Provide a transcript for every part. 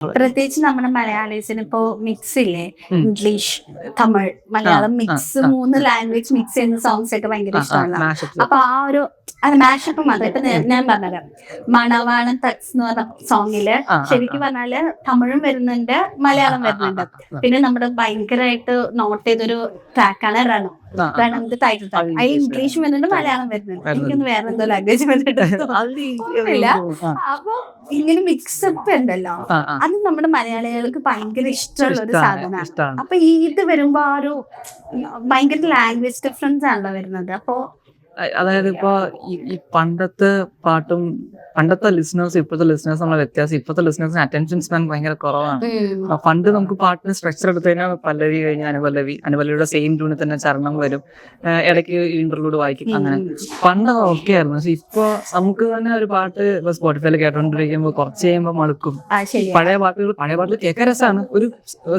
പ്രത്യേകിച്ച് നമ്മുടെ മലയാളീസിന് ഇപ്പോ മിക്സ് ഇല്ലേ, English, Tamil, Malayalam mix, 3 language mix ചെയ്യുന്ന സോങ്സ് ഒക്കെ ഭയങ്കര ഇഷ്ടമാണ്. അപ്പൊ ആ ഒരു മാഷപ്പ് മാത്രം ഇപ്പൊ ഞാൻ പറഞ്ഞത് മണവാളം തക്സ് എന്ന് പറഞ്ഞ സോങ്ങില് ശരിക്കും പറഞ്ഞാല് തമിഴും വരുന്നുണ്ട്, മലയാളം വരുന്നുണ്ട്. പിന്നെ നമ്മുടെ ഭയങ്കരമായിട്ട് നോട്ട് ചെയ്തൊരു ട്രാക്കാണ് രണം. രണത്തിന്റെ ടൈറ്റിൽ ട്രാക്ക്. അതിൽ ഇംഗ്ലീഷ് വരുന്നുണ്ട്, മലയാളം വരുന്നുണ്ട്. എനിക്കൊന്ന് വേറെ എന്തോ ലാംഗ്വേജ് വരുന്നുണ്ട്. അപ്പൊ ഇങ്ങനെ മിക്സപ്പ് ഉണ്ടല്ലോ, അത് നമ്മുടെ മലയാളികൾക്ക് ഭയങ്കര ഇഷ്ടമുള്ള ഒരു സാധനമാണ്. അപ്പൊ ഇത് വരുമ്പോ ആ ഒരു ഭയങ്കര ലാംഗ്വേജ് ഡിഫറൻസ് ആണല്ലോ വരുന്നത്. അപ്പൊ അതായത് ഇപ്പൊ ഈ പണ്ടത്തെ പാട്ടും പണ്ടത്തെ ലിസണേഴ്സ് ഇപ്പോഴത്തെ ലിസണേഴ്സ് നമ്മളെ വ്യത്യാസം, ഇപ്പോഴത്തെ ലിസണേഴ്സിന് അറ്റൻഷൻ സ്പാൻ ഭയങ്കര കുറവാണ്. പണ്ട് നമുക്ക് പാട്ടിന് സ്ട്രക്ചർ എടുത്തു കഴിഞ്ഞാൽ പല്ലവി കഴിഞ്ഞാൽ അനുപല്ലവിയുടെ സെയിം ട്യൂണിൽ തന്നെ ചരണം വരും, ഇടയ്ക്ക് ഇന്റർലൂഡ് വായിക്കും, അങ്ങനെ പണ്ട് ഓക്കെ ആയിരുന്നു. പക്ഷെ ഇപ്പൊ നമുക്ക് തന്നെ ഒരു പാട്ട് ഇപ്പൊ സ്പോട്ടിഫൈയിൽ കേട്ടോണ്ടിരിക്കുമ്പോൾ കുറച്ച് കഴിയുമ്പോൾ മടുക്കും. പഴയ പാട്ടുകൾ കേൾക്കാൻ രസമാണ്, ഒരു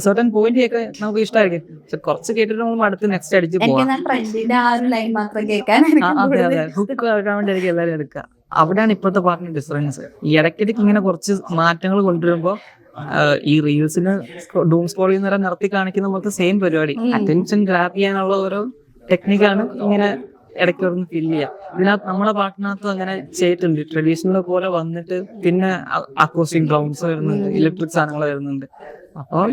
സർട്ടൻ പോയിന്റ് കേൾക്കാൻ നമുക്ക് ഇഷ്ടമായിരിക്കും. പക്ഷെ കുറച്ച് കേട്ടിട്ട് നമ്മൾ അടുത്ത് നെക്സ്റ്റ് അടിച്ച് പോകാം. അതെ, ഹുക്ക് ആക്കാൻ വേണ്ടി ആയിരിക്കും എല്ലാവരും എടുക്കുക. അവിടെയാണ് ഇപ്പോഴത്തെ പാട്ടിന്റെ ഡിഫറൻസ്. ഈ ഇടയ്ക്കിടയ്ക്ക് ഇങ്ങനെ കുറച്ച് മാറ്റങ്ങൾ കൊണ്ടുവരുമ്പോ ഈ റീൽസിന് ഡൂം സ്ക്രോൾ ചെയ്യുന്ന നിർത്തി കാണിക്കുന്ന പോലത്തെ സെയിം പരിപാടി, അറ്റൻഷൻ ഗ്രാബ് ചെയ്യാനുള്ള ഓരോ ടെക്നിക്കാണ് ഇങ്ങനെ ഇടയ്ക്ക് ഒന്ന് ഫില്ല് ചെയ്യാം. ഇതിനകത്ത് നമ്മളെ പാട്ടിനകത്ത് അങ്ങനെ ചെയ്തിട്ടുണ്ട്. ട്രഡീഷണൽ പോലെ വന്നിട്ട് പിന്നെ അക്കോസ്റ്റിക് ഡ്രംസ് വരുന്നുണ്ട്, ഇലക്ട്രിക് സാധനങ്ങൾ വരുന്നുണ്ട്. അപ്പോൾ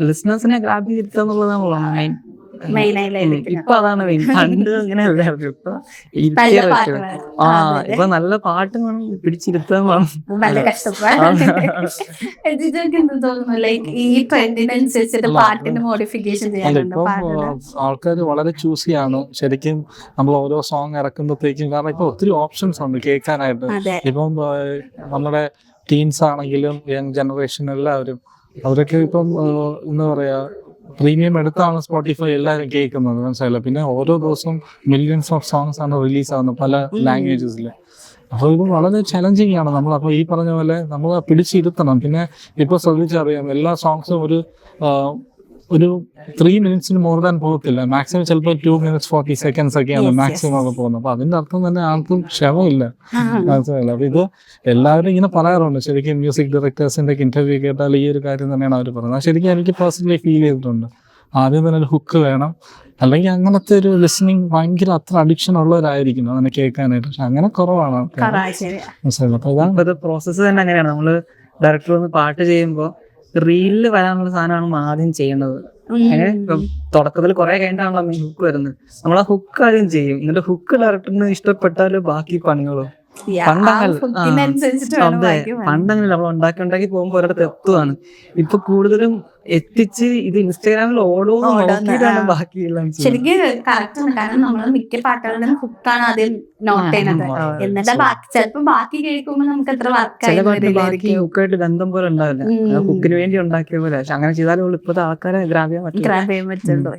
ലിസണേഴ്സിനെ ഗ്രാബ് ചെയ്തിരുത്തുന്നുള്ളതാണല്ലോ മെയിൻ. ഇപ്പൊ അതാണ് മെയിൻ. പണ്ട് അങ്ങനെ അല്ലായിരുന്നു. ഇപ്പൊ ഇപ്പൊ നല്ല പാട്ട് വേണം, പിടിച്ചിരുത്താൻ വേണം. ആൾക്കാർ വളരെ ചൂസ് ചെയ്യാണ് ശരിക്കും നമ്മൾ ഓരോ സോങ് ഇറക്കുമ്പോഴത്തേക്കും. കാരണം ഇപ്പൊ ഒത്തിരി ഓപ്ഷൻസ് ഉണ്ട് കേൾക്കാനായിട്ട്. ഇപ്പം നമ്മുടെ ടീൻസ് ആണെങ്കിലും യങ് ജനറേഷൻ എല്ലാവരും അവരൊക്കെ ഇപ്പം എന്താ പറയാ പ്രീമിയം എടുത്താണ് സ്പോട്ടിഫൈ എല്ലാവരും കേൾക്കുന്നത്, മനസ്സിലായില്ല. പിന്നെ ഓരോ ദിവസവും മില്യൺസ് ഓഫ് സോങ്സ് ആണ് റിലീസ് ആവുന്നത് പല ലാംഗ്വേജസിൽ. അപ്പോൾ ഇത് വളരെ ചലഞ്ചിങ് ആണ്. നമ്മൾ അപ്പോൾ ഈ പറഞ്ഞ പോലെ നമ്മൾ പിടിച്ചിരുത്തണം. പിന്നെ ഇപ്പോൾ ശ്രദ്ധിച്ചറിയാം, എല്ലാ സോങ്സും ഒരു 3 മിനിറ്റ്സിന് മോർ ദാൻ പോകത്തില്ല. മാക്സിമം ചിലപ്പോൾ 2 minutes 40 seconds ഒക്കെയാണ് മാക്സിമം ഒക്കെ പോകുന്നത്. അപ്പൊ അതിന്റെ അർത്ഥം തന്നെ ആർക്കും ക്ഷമയില്ല, മനസ്സിലായില്ല. അപ്പൊ ഇത് എല്ലാവരും ഇങ്ങനെ പറയാറുണ്ട്. ശരിക്കും മ്യൂസിക് ഡയറക്ടേഴ്സിന്റെ ഇന്റർവ്യൂ കേട്ടാൽ ഈ ഒരു കാര്യം തന്നെയാണ് അവർ പറയുന്നത്. ശരിക്കും എനിക്ക് പേഴ്സണലി ഫീൽ ചെയ്തിട്ടുണ്ട്. ആദ്യം തന്നെ ഒരു ഹുക്ക് വേണം, അല്ലെങ്കിൽ അങ്ങനത്തെ ഒരു ലിസണിങ് ഭയങ്കര അത്ര അഡിക്ഷൻ ഉള്ളവരായിരിക്കും അങ്ങനെ കേൾക്കാനായിട്ട്. പക്ഷെ അങ്ങനെ കുറവാണ് ആൾക്കാർ, മനസ്സിലായില്ല. അപ്പൊ ഇതാണ് പ്രോസസ്സ് തന്നെ അങ്ങനെയാണ്. നമ്മള് ഡയറക്ടർ വന്ന് പാട്ട് ചെയ്യുമ്പോൾ റീലില് വരാനുള്ള സാധനമാണ് ആദ്യം ചെയ്യേണ്ടത്. അങ്ങനെ തുടക്കത്തിൽ കുറെ കഴിഞ്ഞിട്ടാണല്ലോ ഹുക്ക് വരുന്നത്. നമ്മൾ ആ ഹുക്ക് ആദ്യം ചെയ്യും, എന്നിട്ട് ഹുക്ക് ഡയറക്ടറിന് ഇഷ്ടപ്പെട്ടാല് ബാക്കി പണികളും. പണ്ടങ്ങനെ നമ്മൾ ഉണ്ടാക്കി പോകുമ്പോ ഒരിടത്ത് എത്തുവാണ്. ഇപ്പൊ കൂടുതലും എത്തിച്ച് ഇത് ഇൻസ്റ്റാഗ്രാമിൽ ഓരോ നോക്കിയിട്ടാണ് ബാക്കിയെല്ലാം. ശരിക്കും കറക്റ്റാണ്. കാരണം നമ്മൾ മിക്ക പാട്ടുകളുടെ ഹുക്കാണ് ആദ്യം നോട്ട് ചെയ്യുന്നത്, എന്നിട്ട് ചിലപ്പോ ബാക്കി കേൾക്കുമ്പോൾ നമുക്ക് എത്ര ബാക്കി ഹുക്കായിട്ട് ബന്ധം പോലെ ഉണ്ടാവില്ല, ഹുക്കിന് വേണ്ടി ഉണ്ടാക്കിയ പോലെ. പക്ഷെ അങ്ങനെ ചെയ്താലും ഇപ്പോഴത്തെ ആൾക്കാരെ ഗ്രാബ് ചെയ്യാൻ പറ്റുള്ളൂ.